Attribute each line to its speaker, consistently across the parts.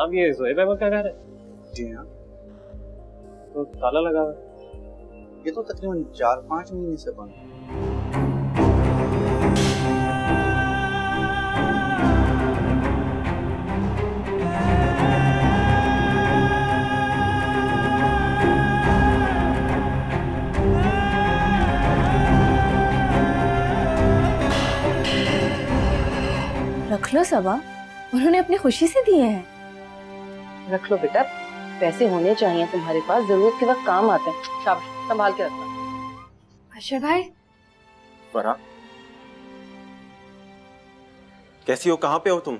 Speaker 1: आप ये ज़ोहैब अहमद का घर है?
Speaker 2: जी हाँ।
Speaker 1: तो ताला लगा हुआ है।
Speaker 2: ये तो तकरीबन 4-5 महीने से बंद है।
Speaker 3: रख लो सबा, उन्होंने अपनी खुशी से दिए हैं।
Speaker 4: रख लो बेटा, पैसे होने चाहिए तुम्हारे पास, जरूरत के वक्त काम आते हैं। शाबाश, संभाल के रखना।
Speaker 3: अशर भाई।
Speaker 5: फरा, कैसी हो, कहाँ पे हो तुम?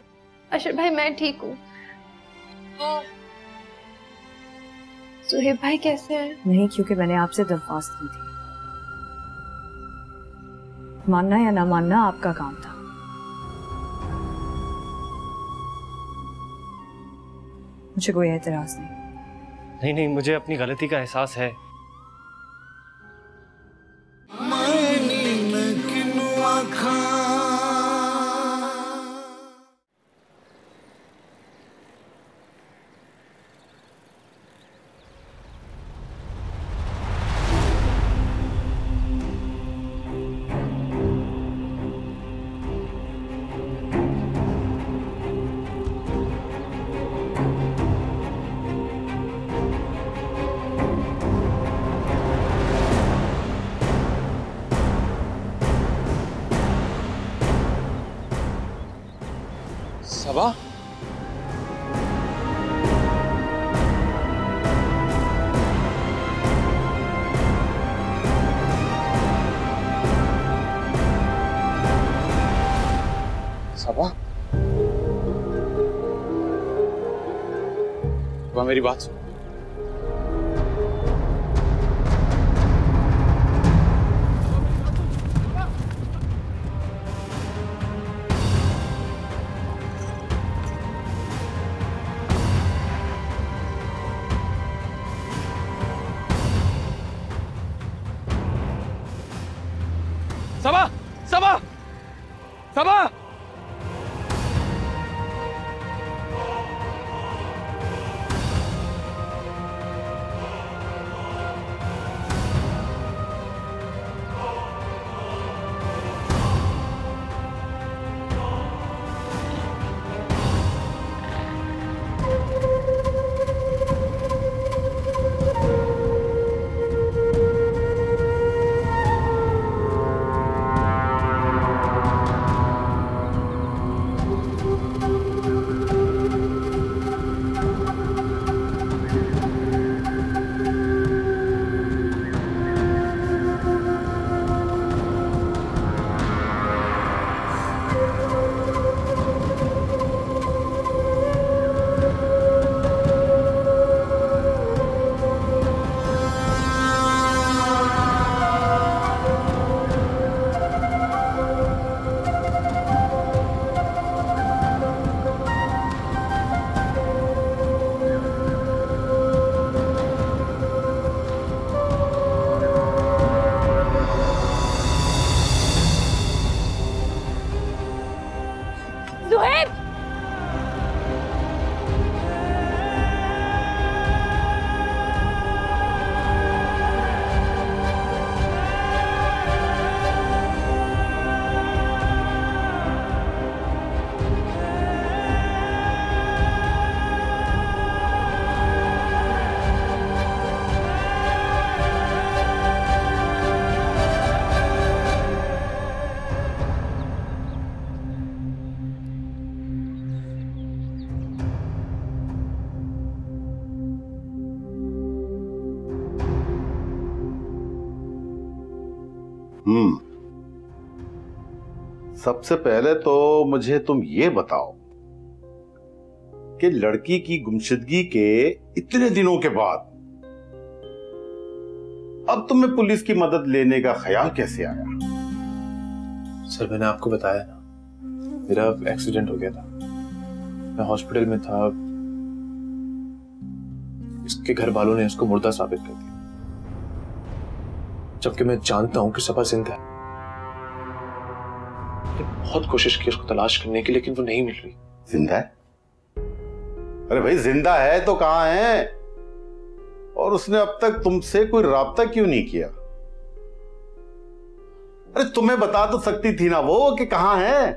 Speaker 3: अशर भाई मैं ठीक हूँ। ज़ोहैब भाई कैसे हैं?
Speaker 6: नहीं, क्योंकि मैंने आपसे दरख्वास्त की थी। मानना या ना मानना आपका काम था। मुझे कोई एतराज नहीं।
Speaker 1: नहीं नहीं, मुझे अपनी गलती का एहसास है।
Speaker 5: सबा, सबा, सबा मेरी बात सुन। सबा, सबा, सबा,
Speaker 3: ज़ोहैब!
Speaker 7: सबसे पहले तो मुझे तुम ये बताओ कि लड़की की गुमशुदगी के इतने दिनों के बाद अब तुम्हें पुलिस की मदद लेने का ख्याल कैसे आया?
Speaker 5: सर मैंने आपको बताया ना, मेरा एक्सीडेंट हो गया था, मैं हॉस्पिटल में था, इसके घर वालों ने इसको मुर्दा साबित कर दिया, जबकि मैं जानता हूं कि सबा जिंदा है। मैंने बहुत कोशिश की उसको तलाश करने की, लेकिन वो नहीं मिल रही।
Speaker 7: जिंदा है? अरे भाई जिंदा है तो कहां है? और उसने अब तक तुमसे कोई राब्ता क्यों नहीं किया? अरे तुम्हें बता तो सकती थी ना वो कि कहां है।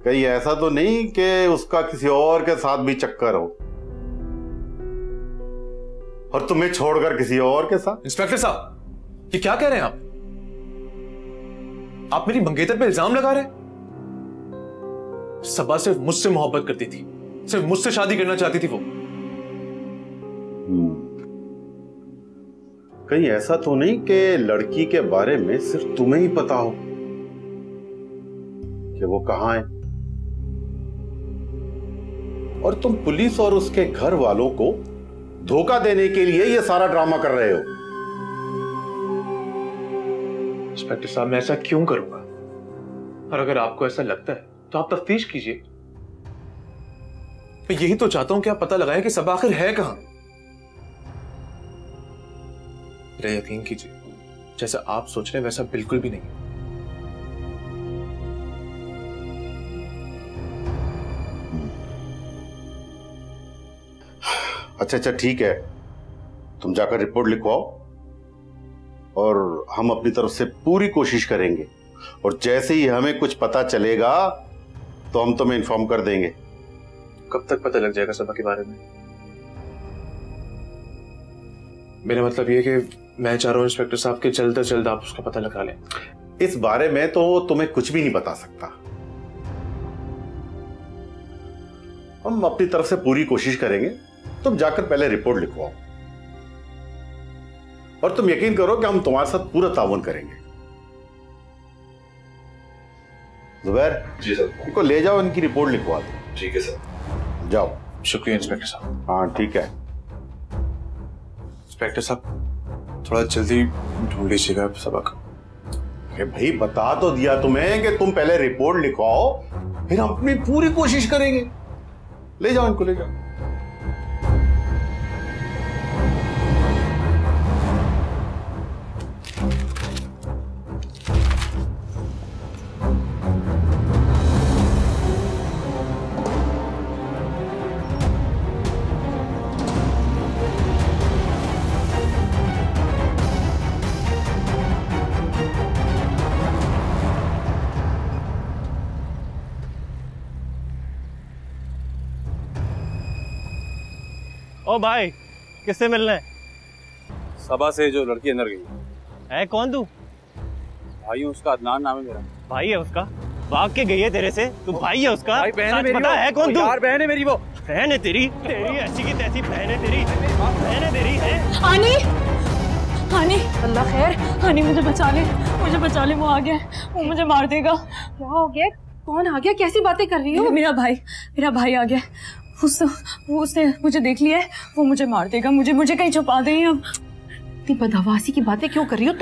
Speaker 7: कहीं ऐसा तो नहीं कि उसका किसी और के साथ भी चक्कर हो और तुम्हें छोड़कर किसी और के साथ।
Speaker 5: इंस्पेक्टर साहब, ये क्या कह रहे हैं आप? आप मेरी मंगेतर पे इल्जाम लगा रहे हैं? सबा सिर्फ मुझसे मोहब्बत करती थी, सिर्फ मुझसे शादी करना चाहती थी वो।
Speaker 7: कहीं ऐसा तो नहीं कि लड़की के बारे में सिर्फ तुम्हें ही पता हो कि वो कहां है और तुम पुलिस और उसके घर वालों को धोखा देने के लिए ये सारा ड्रामा कर रहे हो?
Speaker 5: इंस्पेक्टर साहब, मैं ऐसा क्यों करूंगा? और अगर आपको ऐसा लगता है तो आप तफ्तीश कीजिए। मैं यही तो चाहता हूं कि आप पता लगाएं कि सबा आखिर है कहां। मेरा यकीन कीजिए, जैसा आप सोच रहे हैं वैसा बिल्कुल भी नहीं।
Speaker 7: अच्छा ठीक है, तुम जाकर रिपोर्ट लिखवाओ और हम अपनी तरफ से पूरी कोशिश करेंगे और जैसे ही हमें कुछ पता चलेगा तो हम तुम्हें इन्फॉर्म कर देंगे।
Speaker 5: कब तक पता लग जाएगा सबा के बारे में? मेरा मतलब ये कि मैं चाह रहा हूं इंस्पेक्टर साहब के जल्द से जल्द आप उसका पता लगा लें।
Speaker 7: इस बारे में तो तुम्हें कुछ भी नहीं बता सकता। हम अपनी तरफ से पूरी कोशिश करेंगे, तुम जाकर पहले रिपोर्ट लिखवाओ और तुम यकीन करो कि हम तुम्हारे साथ पूरा ताउन करेंगे। जुबैर
Speaker 5: जी सर,
Speaker 7: इनको ले जाओ, इनकी रिपोर्ट लिखवा दो।
Speaker 5: ठीक है सर,
Speaker 7: जाओ।
Speaker 5: शुक्रिया इंस्पेक्टर साहब।
Speaker 7: हाँ ठीक है।
Speaker 5: इंस्पेक्टर साहब, थोड़ा जल्दी ढूंढ लीजिएगा सबक।
Speaker 7: अरे भाई बता तो दिया तुम्हें कि तुम पहले रिपोर्ट लिखवाओ, फिर हम अपनी पूरी कोशिश करेंगे। ले जाओ इनको, ले जाओ।
Speaker 1: ओ भाई, किससे मिलना है?
Speaker 2: सबा से, जो लड़की अंदर गई
Speaker 1: है कौन तू?
Speaker 2: भाई हूँ उसका, अदनान नाम है मेरा।
Speaker 1: भाई है उसका? भाग के गई है तेरे से? तू भाई है उसका?
Speaker 2: भाई बहन है मेरी,
Speaker 1: पता है कौन तू?
Speaker 2: यार बहन है मेरी वो।
Speaker 1: बहन है तेरी ऐसी की तैसी बहन है तेरी। बहन है तेरी है।
Speaker 3: आनी, आनी, अल्लाह खैर, आनी मुझे बचा ले, वो आ गया, वो मुझे मार देगा।
Speaker 4: क्या हो गया? कौन आ गया? कैसी बातें कर रही हो?
Speaker 3: मेरा भाई आ गया। उसने मुझे देख लिया है, वो मुझे मार देगा। मुझे कहीं छुपा दे। अब
Speaker 4: इतनी बदहवासी की बातें क्यों कर रही हो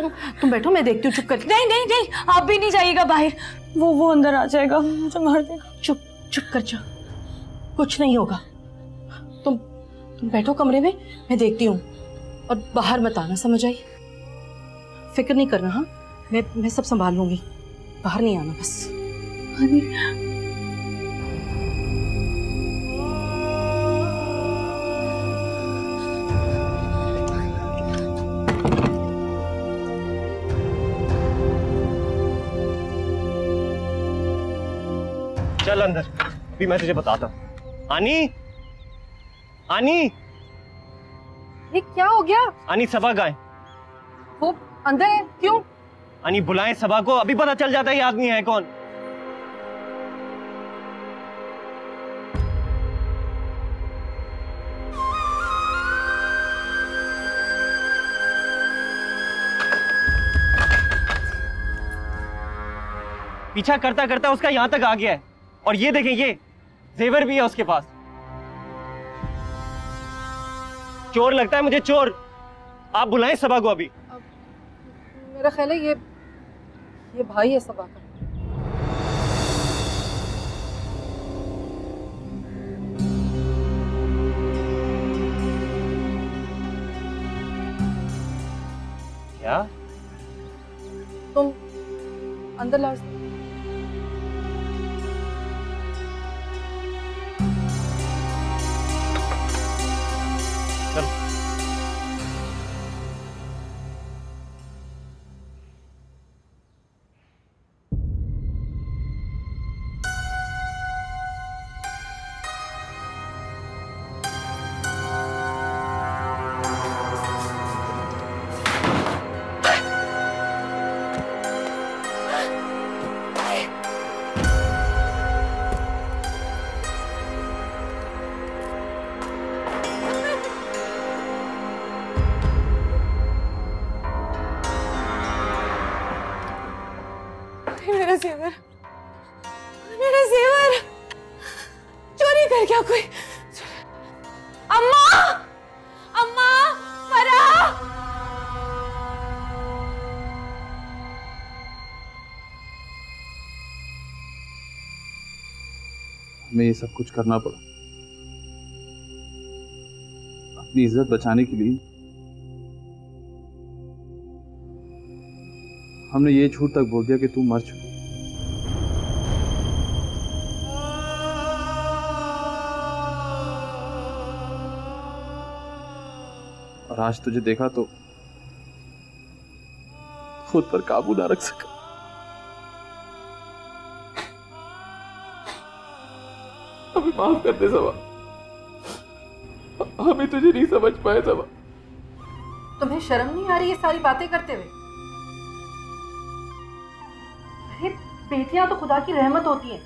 Speaker 4: तुम बैठो, मैं देखती हूँ। चुप कर।
Speaker 3: नहीं, आप भी नहीं जाइएगा बाहर। वो अंदर आ जाएगा, मुझे मार देगा।
Speaker 4: चुप कर जा, कुछ नहीं होगा। तुम बैठो कमरे में, मैं देखती हूँ। और बाहर मत आना, समझ आई? फिक्र नहीं करना। हाँ, मैं सब संभाल लूंगी, बाहर नहीं आना बस।
Speaker 1: चल अंदर, अभी मैं तुझे बताता हूँ। आनी,
Speaker 4: ये क्या हो गया?
Speaker 1: आनी सबा गाय।
Speaker 4: वो अंदर है? क्यों?
Speaker 1: आनी बुलाएं सबा को, अभी पता चल जाता है ये आदमी है कौन। पीछा करता करता उसका यहां तक आ गया है और ये देखें, ये जेवर भी है उसके पास। चोर लगता है मुझे, चोर। आप बुलाएं सबा को अभी।
Speaker 4: मेरा ख्याल है ये भाई है सबा का।
Speaker 1: क्या?
Speaker 4: तुम अंदर लाओ।
Speaker 3: मेरा जेवर चोरी कर गया कोई। अम्मा, अम्मा, फरा।
Speaker 5: हमें ये सब कुछ करना पड़ा अपनी इज्जत बचाने के लिए। हमने ये झूठ तक बोल दिया कि तू मर चुकी। और आज तुझे देखा तो खुद पर काबू ना रख सका। हमें माफ कर दे सबा, हमें तुझे नहीं समझ पाए सबा।
Speaker 4: तुम्हें शर्म नहीं आ रही ये सारी बातें करते हुए? अरे बेटियां तो खुदा की रहमत होती हैं,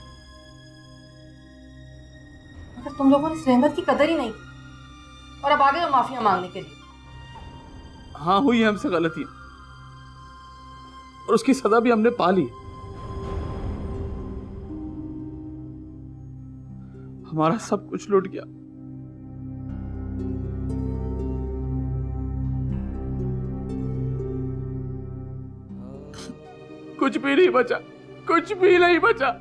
Speaker 4: मगर तुम लोगों ने इस रहमत की कदर ही नहीं की और अब आ गए हो माफिया मांगने के लिए।
Speaker 5: हाँ, हुई है हमसे गलती और उसकी सजा भी हमने पा ली। हमारा सब कुछ लुट गया। कुछ भी नहीं बचा, कुछ भी नहीं बचा।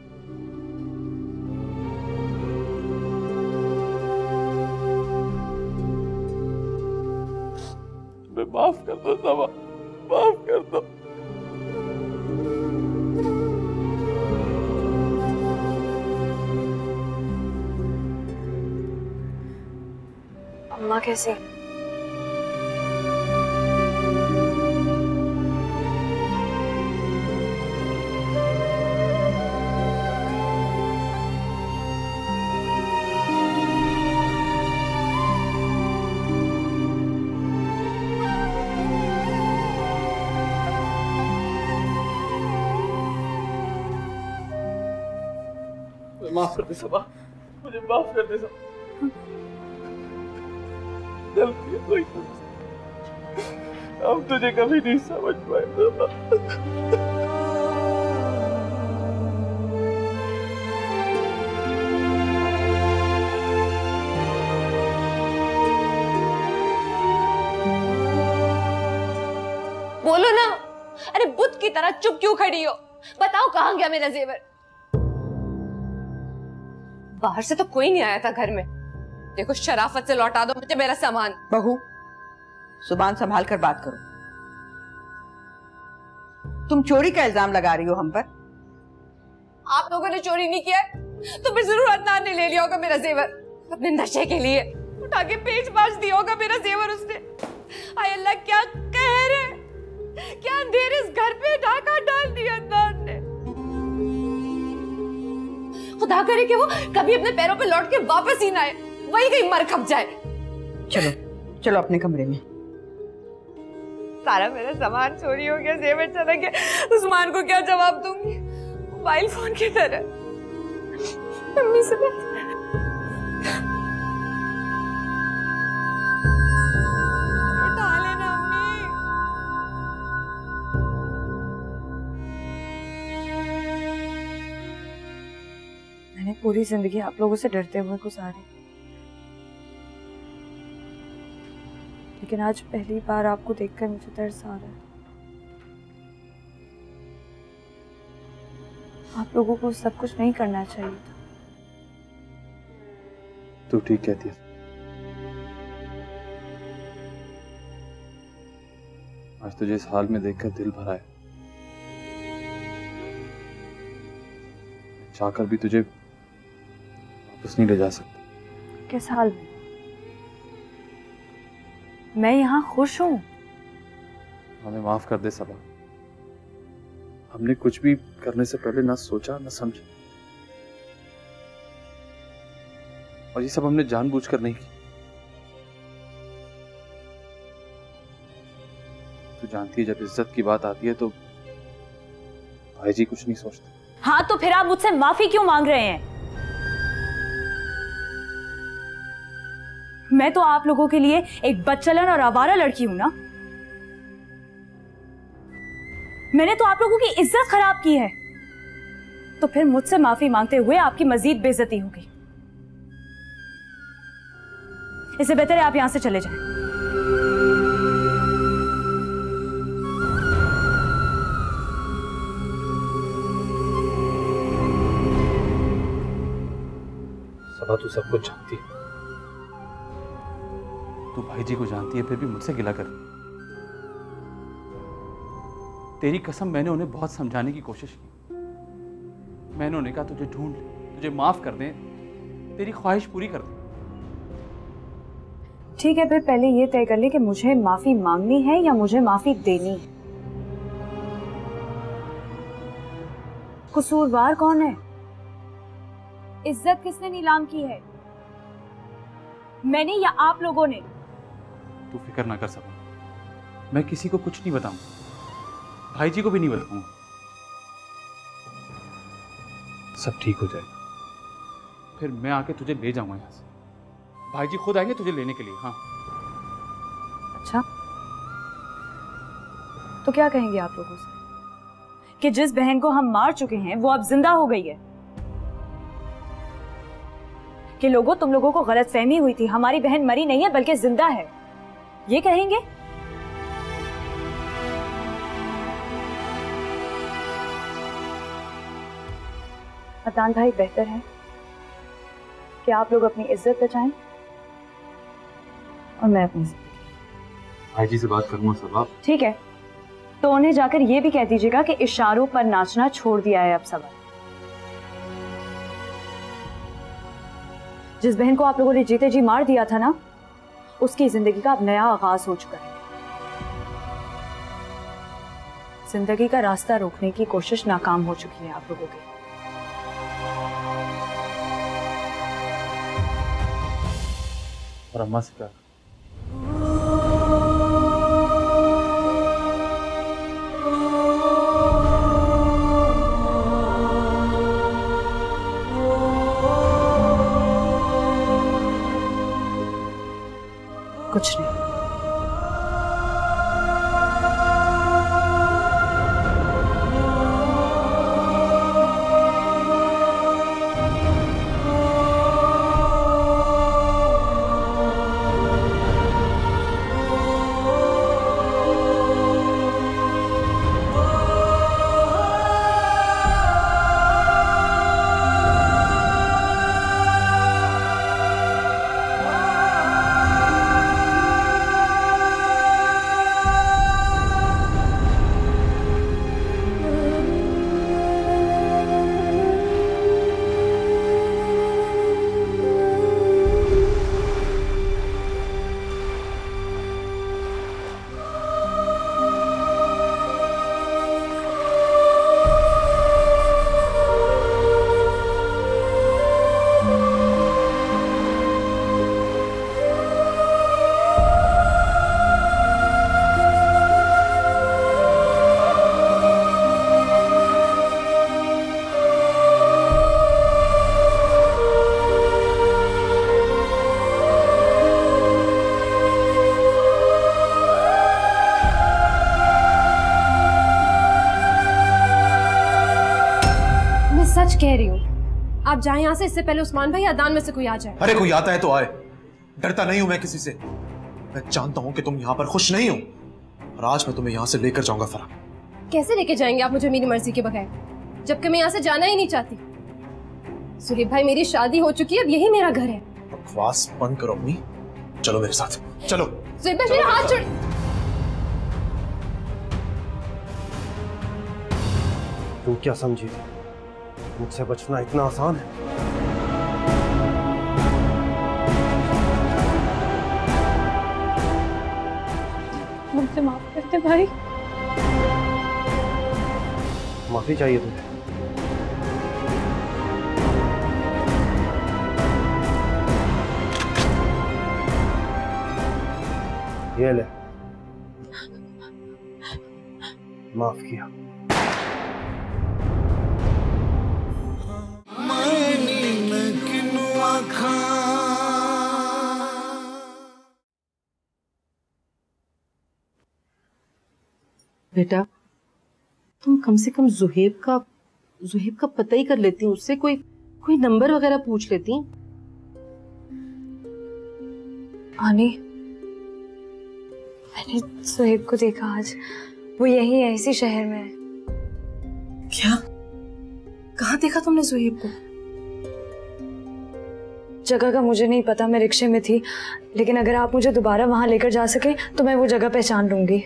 Speaker 5: मैं माफ कर दो सबा, माफ कर दो।
Speaker 6: अम्मा कैसे?
Speaker 5: माफ कर दे सबा, मुझे माफ कर दे सबा। गलती कोई तुमसे, हम तुझे कभी नहीं समझ पाए सबा।
Speaker 3: बोलो ना, अरे बुत की तरह चुप क्यों खड़ी हो? बताओ कहाँ गया मेरा जेवर? बाहर से तो कोई नहीं आया था घर में। देखो शराफत से लौटा दो मुझे मेरा सामान।
Speaker 8: बहू, जुबान संभाल कर बात करो। तुम चोरी का इल्जाम लगा रही हो हम पर।
Speaker 3: आप लोगों ने चोरी नहीं किया तो फिर जरूर अदनान ने ले लिया होगा मेरा जेवर अपने नशे के लिए। उठा के पेच बाज दिया होगा मेरा जेवर उसने। हाय अल्लाह, क्या कहर है, क्या अंधेरे इस घर पे डाका डाल दिया अदनान ने। खुदा करे कि वो कभी अपने पैरों पे लौट के वापस ही ना आए, वही कहीं मर खप जाए।
Speaker 8: चलो चलो अपने कमरे में।
Speaker 3: सारा मेरा सामान चोरी हो गया, जेवर चला गया, उस्मान को क्या जवाब दूंगी? मोबाइल फोन की तरह। मम्मी से बात उठा लेना अम्मी।
Speaker 6: मैंने पूरी जिंदगी आप लोगों से डरते हुए गुजारी, लेकिन आज पहली बार आपको देखकर मुझे तरस आ रहा है। आप लोगों को सब कुछ नहीं करना चाहिए था।
Speaker 5: तू ठीक कहती है। आज तुझे इस हाल में देखकर दिल भरा है। चाहकर भी तुझे वापस नहीं ले जा सकता।
Speaker 6: किस हाल में? मैं यहाँ खुश हूँ।
Speaker 5: हमें माफ कर दे सबा। हमने कुछ भी करने से पहले ना सोचा ना समझा, और ये सब हमने जानबूझकर नहीं की। तू जानती है, जब इज्जत की बात आती है तो भाई जी कुछ नहीं सोचते।
Speaker 6: हाँ, तो फिर आप मुझसे माफी क्यों मांग रहे हैं? मैं तो आप लोगों के लिए एक बदचलन और आवारा लड़की हूं ना। मैंने तो आप लोगों की इज्जत खराब की है, तो फिर मुझसे माफी मांगते हुए आपकी मजीद बेइज्जती होगी। इससे बेहतर है आप यहां से चले जाएं।
Speaker 5: सबा, तू सब कुछ जानती है। तू भाई जी को जानती है, फिर भी मुझसे गिला कर। तेरी कसम, मैंने उन्हें बहुत समझाने की कोशिश की। मैंने उन्हें कहा तुझे ढूंढ ले, तुझे माफ कर दें, तेरी ख्वाहिश पूरी कर दें।
Speaker 6: ठीक है, फिर पहले ये तय कर ले कि मुझे माफी मांगनी है या मुझे माफी देनी है। कसूरवार कौन है? इज्जत किसने नीलाम की है? मैंने या आप लोगों ने?
Speaker 5: तू फिक्र ना कर सबा, मैं किसी को कुछ नहीं बताऊंगा, भाई जी को भी नहीं बताऊंगा। सब ठीक हो जाएगा, फिर मैं आके तुझे ले जाऊंगा यहां से। भाई जी खुद आएंगे तुझे लेने के लिए। हाँ।
Speaker 6: अच्छा, तो क्या कहेंगे आप लोगों से कि जिस बहन को हम मार चुके हैं वो अब जिंदा हो गई है? कि लोगों, तुम लोगों को गलतफहमी हुई थी, हमारी बहन मरी नहीं है बल्कि जिंदा है, ये कहेंगे? अदनान भाई, बेहतर है कि आप लोग अपनी इज्जत बचाएं और मैं अपनी जिंदगी।
Speaker 5: भाई जी से बात करूंगा सबा।
Speaker 6: ठीक है, तो उन्हें जाकर ये भी कह दीजिएगा कि इशारों पर नाचना छोड़ दिया है अब सब। जिस बहन को आप लोगों ने जीते जी मार दिया था ना, उसकी जिंदगी का अब नया आगाज हो चुका है। जिंदगी का रास्ता रोकने की कोशिश नाकाम हो चुकी है आप लोगों की।
Speaker 5: और अम्मा से क्या?
Speaker 6: कुछ नहीं।
Speaker 9: सच कह रही हूँ, आप जाए यहाँ से, इससे पहले उस्मान भाई अदान में से कोई आ जाए।
Speaker 10: अरे कोई आता है तो आए, डरता नहीं हूं मैं किसी से। मैं जानता हूं कि तुम यहाँ पर खुश नहीं हो, और आज मैं तुम्हें यहाँ से लेकर जाऊंगा फरा।
Speaker 9: कैसे लेके जाएंगे आप मुझे मेरी मर्जी के बगैर, जबकि मैं यहाँ से जाना ही नहीं चाहती। सुहेब भाई, मेरी शादी हो चुकी है, अब यही मेरा घर है।
Speaker 10: बकवास बंद करो अपनी, चलो मेरे साथ, चलो।
Speaker 9: सुहेब भाई, मेरा हाथ छोड़।
Speaker 1: तू क्या समझी थी मुझसे बचना इतना आसान है?
Speaker 6: छोटे भाई।
Speaker 2: माफी चाहिए तुझे। ये ले, माफ किया।
Speaker 4: बेटा, तुम कम से कम जुहेब का पता ही कर लेती, उससे कोई नंबर वगैरह पूछ लेती।
Speaker 6: आनी, मैंने जुहेब को देखा आज, वो यही है, इसी शहर में है।
Speaker 4: क्या? कहाँ देखा तुमने जुहेब को?
Speaker 6: जगह का मुझे नहीं पता, मैं रिक्शे में थी, लेकिन अगर आप मुझे दोबारा वहां लेकर जा सके तो मैं वो जगह पहचान लूंगी।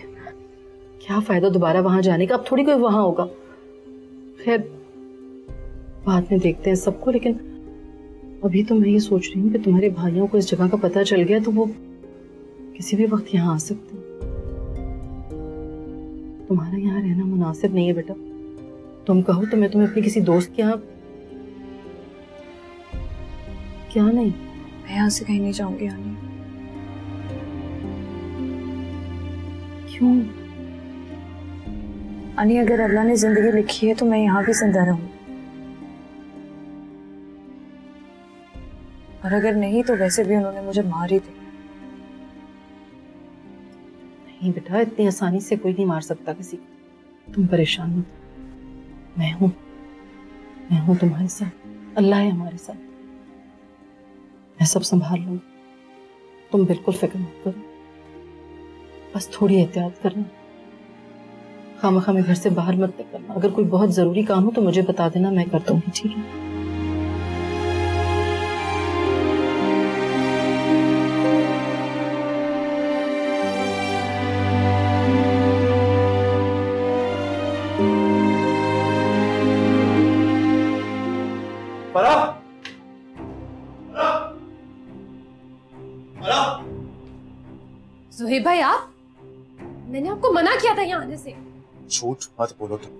Speaker 4: क्या फायदा दोबारा वहां जाने का, अब थोड़ी कोई वहां होगा। खैर बाद में देखते हैं सबको, लेकिन अभी तो मैं ये सोच रही हूँ कि तुम्हारे भाइयों को इस जगह का पता चल गया तो वो किसी भी वक्त यहाँ आ सकते हैं। तुम्हारा यहाँ रहना मुनासिब नहीं है बेटा, तुम कहो तो मैं तुम्हें अपनी किसी दोस्त के यहाँ। क्या नहीं?
Speaker 6: मैं यहाँ से कहीं नहीं जाऊंगी आनी।
Speaker 4: क्यों?
Speaker 6: आनी, अगर अल्लाह ने जिंदगी लिखी है तो मैं यहाँ भी जिंदा रहूं, और अगर नहीं तो वैसे भी उन्होंने मुझे मार ही दी।
Speaker 4: नहीं बेटा, इतनी आसानी से कोई नहीं मार सकता किसी को, तुम परेशान मत। मैं हूं तुम्हारे साथ, अल्लाह है हमारे साथ, मैं सब संभाल लूंगी। तुम बिल्कुल फिक्र मत करो, बस थोड़ी एहतियात करना, खामखा में घर से बाहर मत निकलना। अगर कोई बहुत जरूरी काम हो तो मुझे बता देना, मैं कर दूंगी, ठीक है?
Speaker 9: जुहेब भाई, आप, मैंने आपको मना किया था यहाँ आने से।
Speaker 10: झूठ मत बोलो तुम,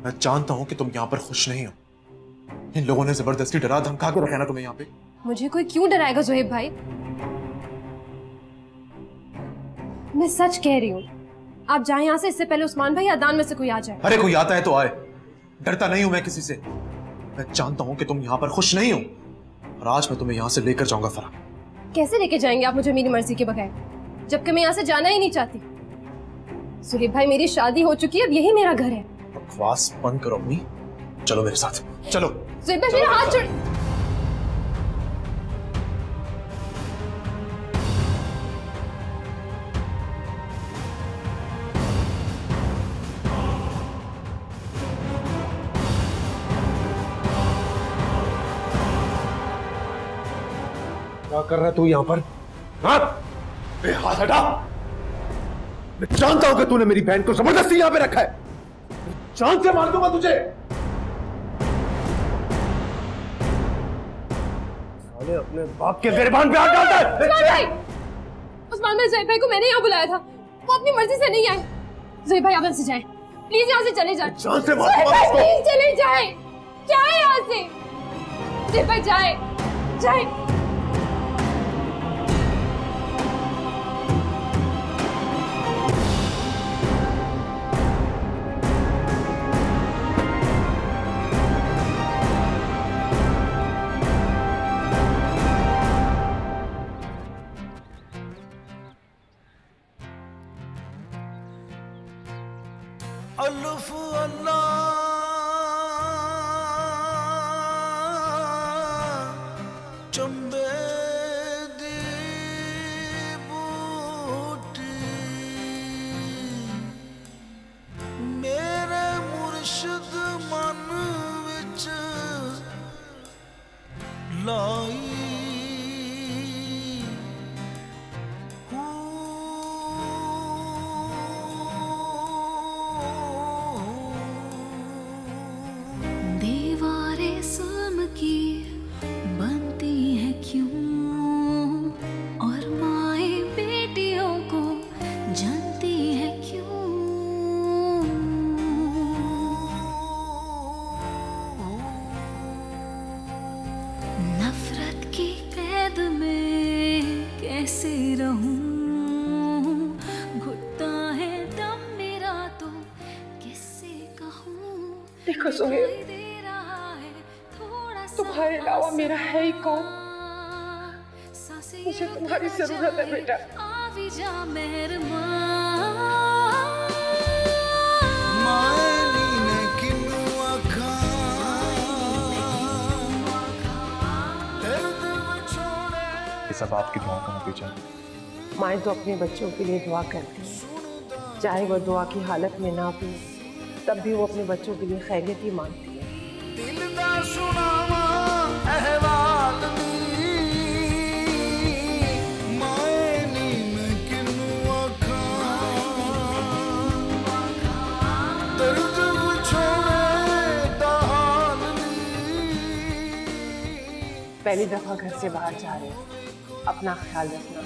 Speaker 10: मैं जानता हूँ कि तुम यहाँ पर खुश नहीं हो। इन लोगों ने जबरदस्ती डरा धमका के रखा ना तुम्हें यहाँ पे।
Speaker 9: मुझे कोई क्यों डराएगा जुहेब भाई, मैं सच कह रही हूँ। आप जाए यहाँ से, इससे पहले उस्मान भाई अदान में से कोई आ जाए।
Speaker 10: अरे कोई आता है तो आए, डरता नहीं हूं मैं किसी से। मैं जानता हूँ कि तुम यहाँ पर खुश नहीं हो, और आज मैं तुम्हें यहाँ से लेकर जाऊंगा फरा।
Speaker 9: कैसे लेके जाएंगे आप मुझे मेरी मर्जी के बगैर, जबकि मैं यहाँ से जाना ही नहीं चाहती। जुहेब भाई, मेरी शादी हो चुकी है, अब यही मेरा घर है।
Speaker 10: बकवास बंद करो अपनी, चलो मेरे साथ, चलो।
Speaker 9: जुहेब भाई, मेरा हाथ छोड़।
Speaker 10: क्या कर रहा है तू यहाँ पर? हाथ हटा। मैं जानता हूं कि तूने मेरी बहन को जबरदस्ती यहाँ पे रखा है, जान से मार दूंगा तुझे। साले अपने बाप के गिरबान पे हाथ डालता है।
Speaker 9: उस्मान भाई, जुहेब भाई को मैंने यहाँ बुलाया था, वो अपनी मर्जी से नहीं आए। जुहेब भाई, आप यहाँ से जाएं, प्लीज यहाँ से चले जाएं।
Speaker 10: जान से मार दूंगा उसको।
Speaker 9: प्लीज चले जाएं, जाएं यहाँ से। जुहेब भाई, जाएं, जाएं।
Speaker 4: देखो सुहेब, तुम्हारे अलावा मेरा है ही कौन? मुझे तुम्हारी जरूरत है बेटा।
Speaker 11: ये सब आपकी दुआ का नतीजा है।
Speaker 12: माएँ तो अपने बच्चों के लिए दुआ करती हैं, चाहे वो दुआ की हालत में ना भी, तब भी वो अपने बच्चों के लिए खैरियत ही मांगती है। पहली दफा घर से बाहर जा रहे हो, अपना ख्याल रखना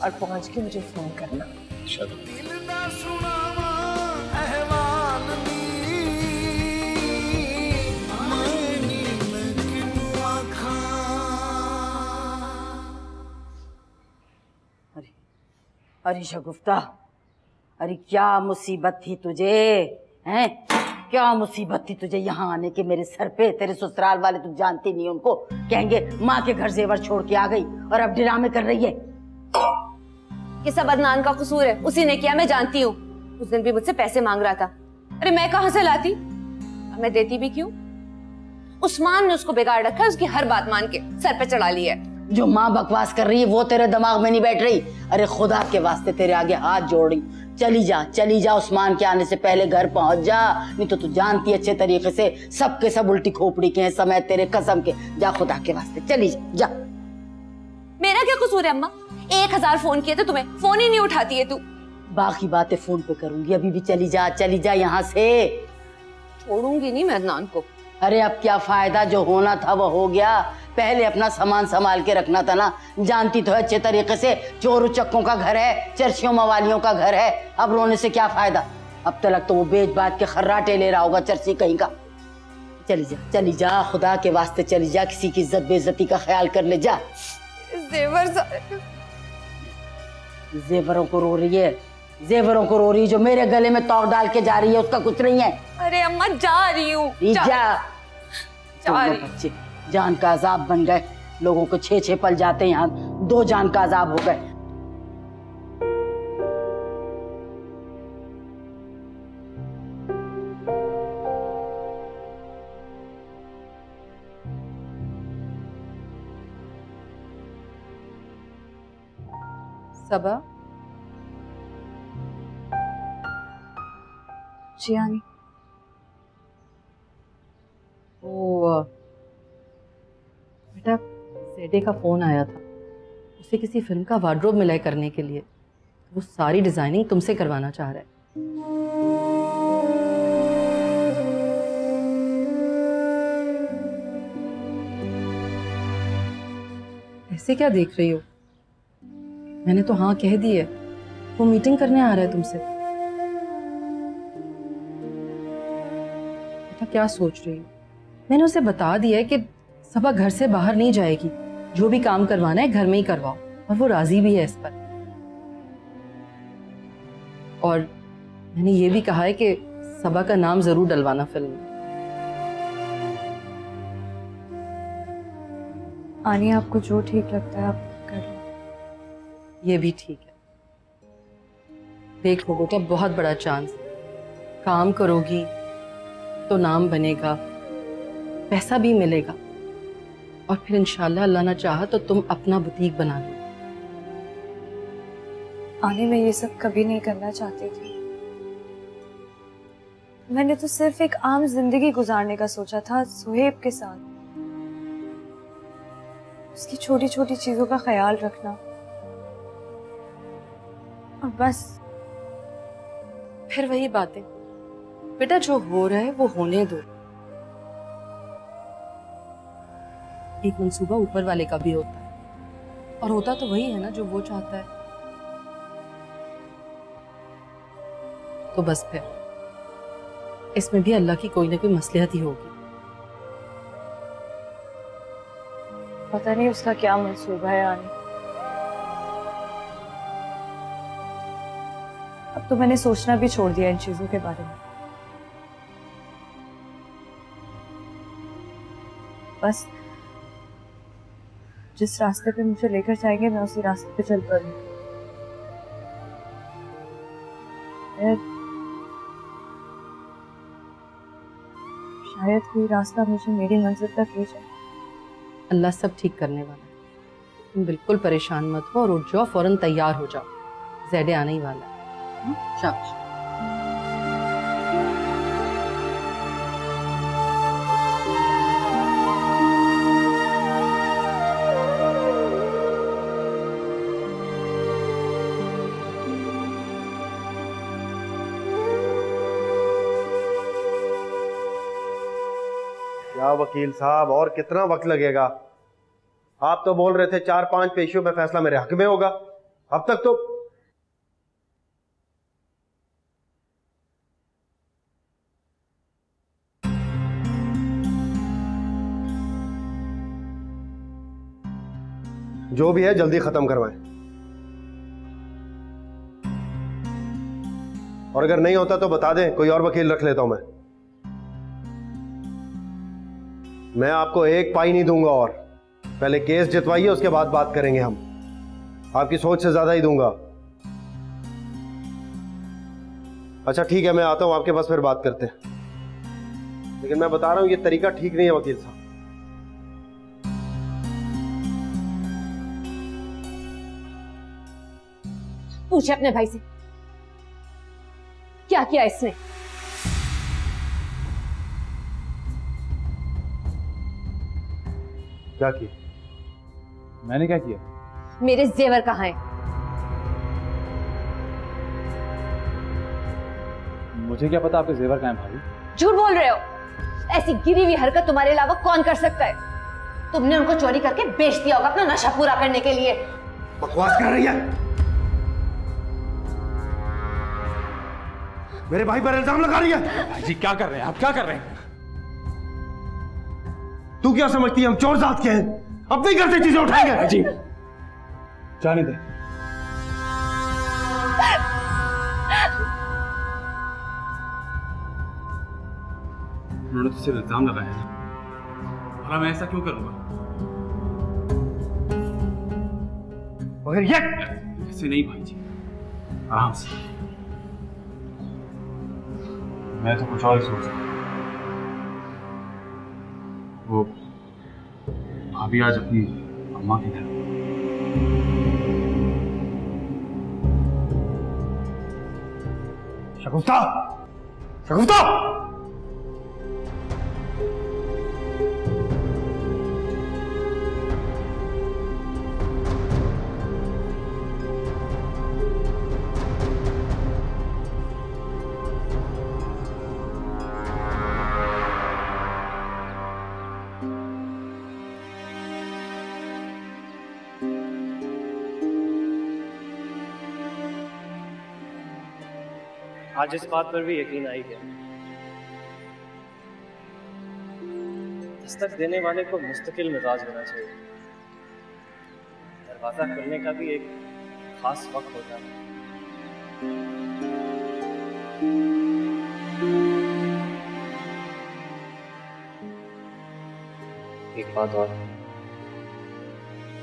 Speaker 12: और पहुंच के मुझे फोन करना।
Speaker 13: अरे शगुफ्ता, अरे क्या मुसीबत थी तुझे, हैं? क्या मुसीबत थी तुझे यहाँ आने के मेरे सर पे? तेरे ससुराल वाले तू जानती नहीं, उनको कहेंगे माँ के घर जेवर छोड़ के आ गई और अब ड्रामे कर रही है।
Speaker 3: ये सब अदनान का कसूर है, उसी ने किया, मैं जानती हूँ। उस दिन भी मुझसे पैसे मांग रहा था, अरे मैं कहाँ से लाती, मैं देती भी क्यों? उस्मान ने उसको बिगाड़ रखा है, उसकी हर बात मान के सर पे चढ़ा ली है।
Speaker 13: जो माँ बकवास कर रही है वो तेरे दिमाग में नहीं बैठ रही? अरे खुदा के वास्ते तेरे आगे हाथ जोड़ रही, चली जा, उस्मान के आने से पहले घर पहुंच जा, नहीं तो तू जानती अच्छे तरीके से सबके सब उल्टी खोपड़ी के हैं समय तेरे कसम के। जा खुदा के वास्ते चली जा।
Speaker 3: मेरा क्या कसूर है अम्मा? 1000 फोन किए थे तुम्हें, फोन ही नहीं उठाती है तू।
Speaker 13: बाकी बातें फोन पे करूंगी, अभी भी चली जा यहाँ से।
Speaker 3: छोड़ूंगी नहीं मैं अदनान को।
Speaker 13: अरे अब क्या फायदा, जो होना था वो हो गया। पहले अपना सामान संभाल के रखना था ना, जानती तो है अच्छे तरीके से चोर उचक्कों का घर है, चर्चियों मवालियों का घर है। अब रोने से क्या फायदा? अब तक तो वो बेच बात के खर्राटे ले रहा होगा चर्ची कहीं का। चली जा खुदा के वास्ते चली जा, किसी की इज्जत बेइज्जती का ख्याल कर ले जा। जेवरों को रो रही है, जेवरों को रो रही है, जो मेरे गले में तौर डाल के जा रही है उसका कुछ नहीं है।
Speaker 3: अरे अम्मा जा रही हूँ,
Speaker 13: बच्चे जान का अजाब बन गए, लोगों को 6 पल जाते हैं, यहाँ 2 जान का अजाब हो गए।
Speaker 4: सबा
Speaker 6: जी आनी।
Speaker 4: ओ बेटा, सेठे का फोन आया था, उसे किसी फिल्म का वार्डरोब मिलाए करने के लिए। वो सारी डिजाइनिंग तुमसे करवाना चाह रहा है। ऐसे क्या देख रही हो? मैंने तो हाँ कह दी है, वो मीटिंग करने आ रहा है तुमसे। बेटा क्या सोच रही हो? मैंने उसे बता दिया है कि सबा घर से बाहर नहीं जाएगी, जो भी काम करवाना है घर में ही करवाओ, और वो राजी भी है इस पर। और मैंने ये भी कहा है कि सबा का नाम जरूर डलवाना फिल्म में।
Speaker 6: आनी, आपको जो ठीक लगता है आप कर लो।
Speaker 4: ये भी ठीक है। देख लो बेटा, बहुत बड़ा चांस, काम करोगी तो नाम बनेगा, पैसा भी मिलेगा, और फिर इंशाल्लाह अल्लाह ना चाहा तो तुम अपना बुटीक बना लो।
Speaker 6: आने मैं ये सब कभी नहीं करना चाहती थी। मैंने तो सिर्फ एक आम जिंदगी गुजारने का सोचा था सुहेब के साथ, उसकी छोटी छोटी चीजों का ख्याल रखना, और बस।
Speaker 4: फिर वही बातें बेटा, जो हो रहा है वो होने दो। एक मंसूबा ऊपर वाले का भी होता है, और होता तो वही है ना जो वो चाहता है। तो बस फिर इसमें भी अल्लाह की कोई ना कोई मसलहत ही होगी।
Speaker 6: पता नहीं उसका क्या मंसूबा है आने। अब तो मैंने सोचना भी छोड़ दिया इन चीजों के बारे में। बस जिस रास्ते पे मुझे लेकर जाएंगे मैं उसी रास्ते पे चल पड़ूंगी। शायद कोई रास्ता मुझे मेरी मंजिल तक ले जाए।
Speaker 4: अल्लाह सब ठीक करने वाला है, तुम बिल्कुल परेशान मत हो और उठ जाओ, फौरन तैयार हो जाओ, ज़ैडे आने ही वाला है। शाबाश।
Speaker 10: क्या वकील साहब, और कितना वक्त लगेगा? आप तो बोल रहे थे 4-5 पेशियों में फैसला मेरे हक में होगा, अब तक तो। जो भी है जल्दी खत्म करवाएं, और अगर नहीं होता तो बता दें, कोई और वकील रख लेता हूं मैं आपको एक पाई नहीं दूंगा, और पहले केस जितवाइए उसके बाद बात करेंगे हम। आपकी सोच से ज्यादा ही दूंगा। अच्छा ठीक है, मैं आता हूं आपके पास, फिर बात करते हैं। लेकिन मैं बता रहा हूं ये तरीका ठीक नहीं है वकील साहब।
Speaker 9: पूछे अपने भाई से क्या किया इसने।
Speaker 10: क्या किया?
Speaker 5: मैंने क्या किया?
Speaker 9: मेरे जेवर कहाँ हैं?
Speaker 5: मुझे क्या पता आपके जेवर कहाँ हैं भाभी?
Speaker 9: झूठ बोल रहे हो। ऐसी गिरी हुई हरकत तुम्हारे अलावा कौन कर सकता है? तुमने उनको चोरी करके बेच दिया होगा अपना नशा पूरा करने के लिए।
Speaker 10: बकवास कर रही है। मेरे भाई पर इल्जाम लगा रही है।
Speaker 5: भाई जी क्या कर रहे हैं आप, क्या कर रहे हैं?
Speaker 10: तू क्या समझती है हम चोर जात के हैं? अपने घर से चीजें उठाएंगे।
Speaker 5: जी जाने दे। उन्होंने तो सिर्फ इल्जाम लगाया है, भला मैं ऐसा क्यों करूंगा?
Speaker 10: मगर ये
Speaker 5: ऐसे नहीं भाई जी, आराम से। मैं तो कुछ और ही सोच रहा हूं। वो भाभी आज अपनी अम्मा के घर।
Speaker 10: शगुफ्ता, शगुफ्ता!
Speaker 1: आज इस बात पर भी यकीन आई है, दस्तक देने वाले को मुस्तकिल मिजाज होना चाहिए। दरवाजा खुलने का भी एक खास वक्त होता है। एक बात और,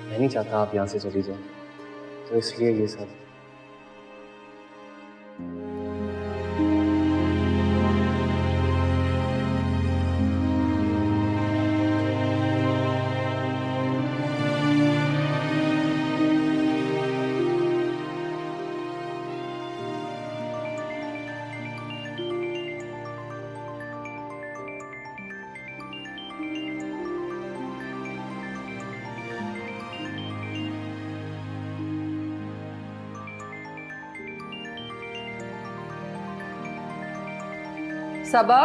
Speaker 1: मैं नहीं चाहता आप यहां से चली जाए, तो इसलिए ये सब।
Speaker 4: सबा,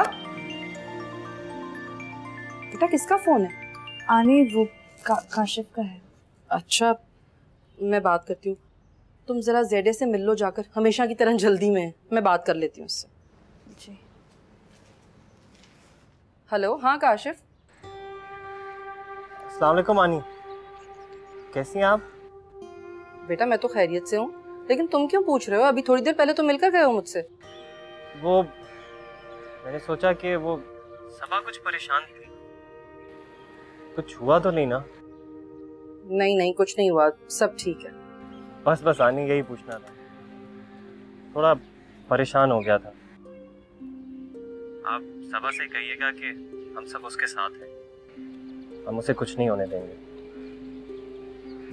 Speaker 4: बेटा किसका फोन है?
Speaker 6: आने वो काशिफ का है।
Speaker 4: अच्छा मैं बात करती हूँ, तुम जरा ज़ेडे से मिल लो जाकर, हमेशा की तरह जल्दी में है, मैं बात कर लेती हूँ उससे।
Speaker 6: जी।
Speaker 4: हेलो, हाँ काशिफ।
Speaker 1: अस्सलाम वालेकुम आनी, कैसी हैं आप?
Speaker 4: बेटा मैं तो खैरियत से हूँ, लेकिन तुम क्यों पूछ रहे हो? अभी थोड़ी देर पहले तो मिलकर गए हो मुझसे।
Speaker 1: वो मैंने सोचा कि वो सबा कुछ परेशान थी, कुछ हुआ तो नहीं ना?
Speaker 4: नहीं नहीं, कुछ नहीं हुआ, सब ठीक है।
Speaker 1: बस आनी यही पूछना था, थोड़ा परेशान हो गया था। आप सबा से कहिएगा कि हम सब उसके साथ हैं, हम उसे कुछ नहीं होने देंगे।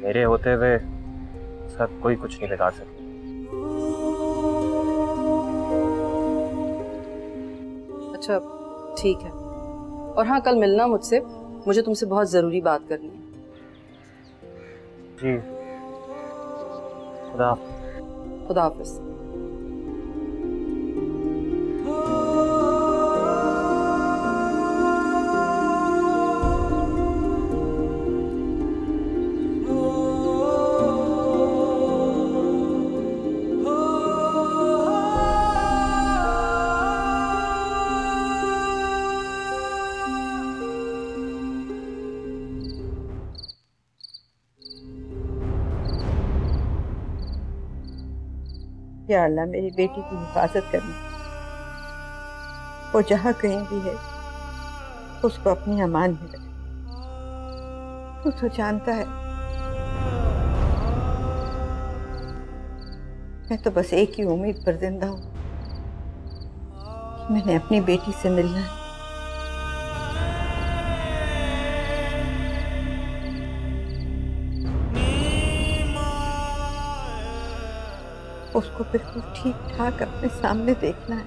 Speaker 1: मेरे होते हुए सब कोई कुछ नहीं बिगाड़ सकता।
Speaker 4: अच्छा ठीक है, और हाँ कल मिलना मुझसे, मुझे तुमसे बहुत जरूरी बात करनी है।
Speaker 1: जी, खुदा
Speaker 4: हाफिज।
Speaker 8: या अल्लाह मेरी बेटी की हिफाजत करना, वो जहाँ कहीं भी है उसको अपनी अमान में रखे। तू तो जानता है मैं तो बस एक ही उम्मीद पर जिंदा हूँ कि मैंने अपनी बेटी से मिलना है। उसको बिल्कुल ठीक ठाक अपने सामने देखना है,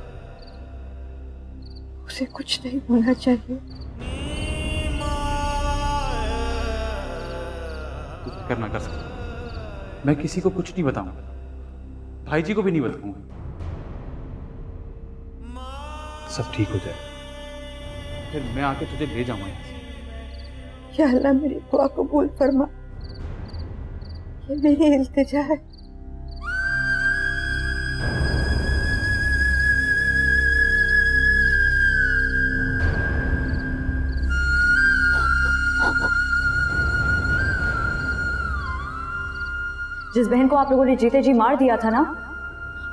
Speaker 8: उसे कुछ नहीं होना चाहिए।
Speaker 5: फिक्र ना कर सकता, मैं किसी को कुछ नहीं बताऊंगा, भाई जी को भी नहीं बताऊंगा।
Speaker 10: सब ठीक हो जाए,
Speaker 5: फिर मैं आके तुझे ले जाऊंगा यहाँ से।
Speaker 8: या अल्लाह मेरी दुआ कबूल फरमा, ये मेरी इल्तिजा है।
Speaker 6: जिस बहन को आप लोगों ने जीते जी मार दिया था ना,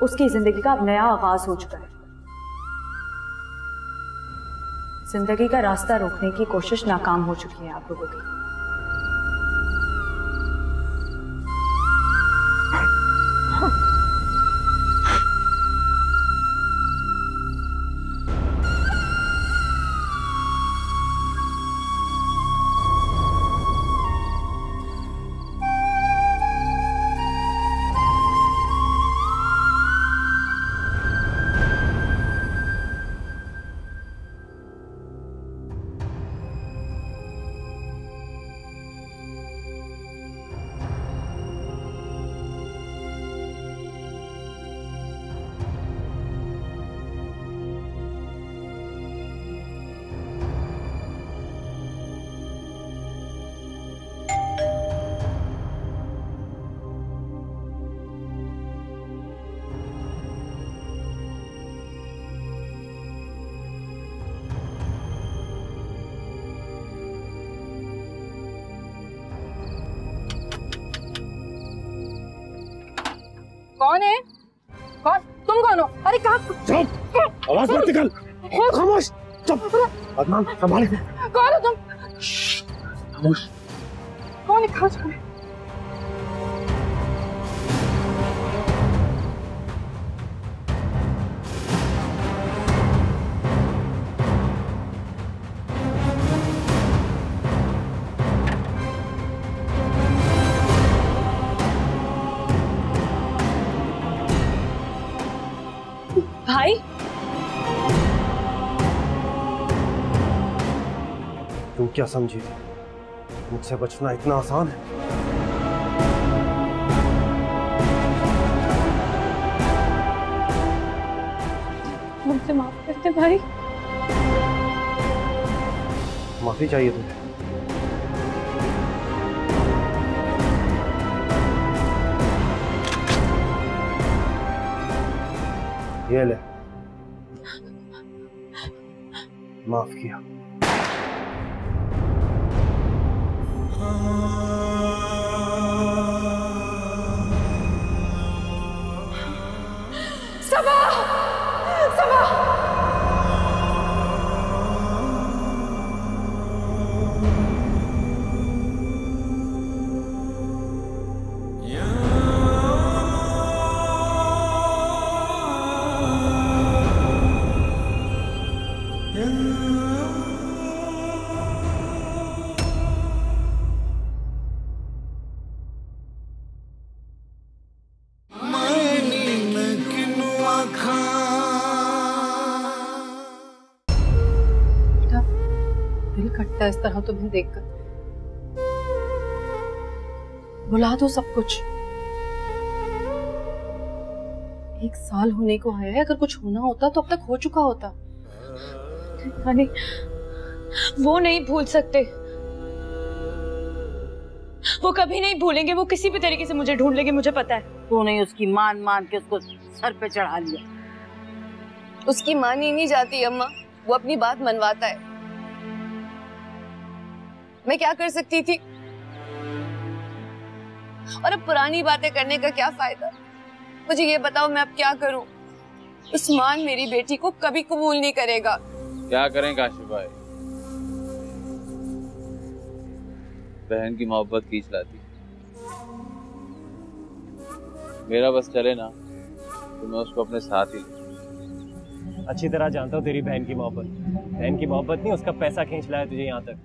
Speaker 6: उसकी जिंदगी का अब नया आगाज हो चुका है। जिंदगी का रास्ता रोकने की कोशिश नाकाम हो चुकी है आप लोगों की।
Speaker 4: कौन है? कौन? तुम कौन हो? अरे कहाँ?
Speaker 10: चुप! आवाज मत निकाल! खामोश! चुप! अदनान, संभाल के!
Speaker 4: कौन हो तुम?
Speaker 10: खामोश!
Speaker 4: कौन है? कहाँ जा रहे?
Speaker 6: भाई,
Speaker 10: तुम क्या समझी थी? मुझसे बचना इतना आसान है?
Speaker 6: मुझसे माफ करते भाई।
Speaker 10: माफी चाहिए तुझे? ये ले, माफ किया।
Speaker 3: सबा! सबा!
Speaker 4: लगता है इस तरह तुम्हें देखकर। भुला दो सब कुछ। 1 साल होने को आया है, अगर कुछ होना होता तो अब तक हो चुका होता।
Speaker 6: नहीं, वो नहीं भूल सकते, वो कभी नहीं भूलेंगे। वो किसी भी तरीके से मुझे ढूंढ लेंगे, मुझे पता है।
Speaker 13: तूने उसकी मान मान के उसको सर पे चढ़ा लिया।
Speaker 3: उसकी मानी नहीं जाती अम्मा, वो अपनी बात मनवाता है। मैं क्या कर सकती थी? और अब पुरानी बातें करने का क्या फायदा? मुझे ये बताओ मैं अब क्या करूं? उस्मान मेरी बेटी को कभी कबूल नहीं करेगा।
Speaker 14: क्या करें काशिफ भाई, बहन की मोहब्बत खींच लाती। मेरा बस चले ना तो मैं उसको अपने साथ ही।
Speaker 1: अच्छी तरह जानता हूँ तेरी बहन की मोहब्बत। बहन की मोहब्बत नहीं, उसका पैसा खींच लाया तुझे यहाँ तक।